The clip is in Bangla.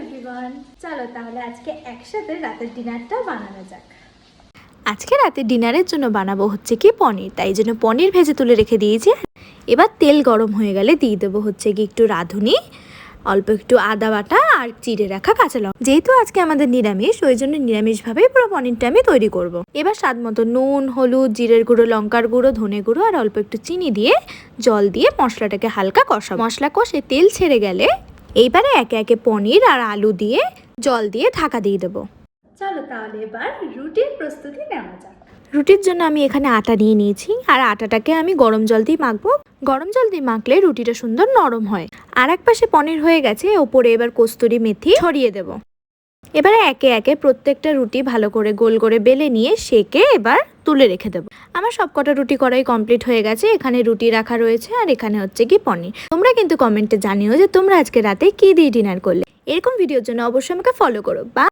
এভরিওয়ান, চলো তাহলে আজকে একসাথে রাতের ডিনারটা বানানো যাক। আজকে রাতে ডিনারের জন্য বানাবো হচ্ছে কি পনির, তাই জন্য পনির ভেজে তুলে রেখে দিয়েছি। এবার তেল গরম হয়ে গেলে দিয়ে দেবো হচ্ছে কি একটু রাঁধুনি, অল্প একটু আদা বাটা আর চিড়ে রাখা কাঁচা লঙ্কা। যেহেতু আজকে আমাদের নিরামিষ, ওই জন্য নিরামিষভাবেই পুরো পনিরটা আমি তৈরি করব। এবার স্বাদ মতো নুন, হলুদ, জিরের গুঁড়ো, লঙ্কার গুঁড়ো, ধনে গুঁড়ো আর অল্প একটু চিনি দিয়ে জল দিয়ে মশলাটাকে হালকা কষাবো। মশলা কষে তেল ছেড়ে গেলে এইবারে একে একে পনির আর আলু দিয়ে জল দিয়ে ঢাকা দিয়ে দেবো। চলো তাহলে এবার রুটির প্রস্তুতি নেওয়া যাক। রুটির জন্য আমি এখানে আটা নিয়ে নিয়েছি আর আটাটাকে আমি গরম জল দিয়ে মাখবো। গরম জল দিয়ে মাখলে রুটিটা সুন্দর নরম হয়। আর এক পাশে পনির হয়ে গেছে, ওপরে এবার কস্তুরি মেথি ছড়িয়ে দেব। এবারে একে একে প্রত্যেকটা রুটি ভালো করে গোল করে বেলে নিয়ে সেকে এবার তুলে রেখে দেবো। আমার সবকটা রুটি করাই কমপ্লিট হয়ে গেছে। এখানে রুটি রাখা রয়েছে আর এখানে হচ্ছে কি পনির। তোমরা কিন্তু কমেন্টে জানিও যে তোমরা আজকে রাতে কি দিয়ে ডিনার করলে। এরকম ভিডিওর জন্য অবশ্যই আমাকে ফলো করো। বা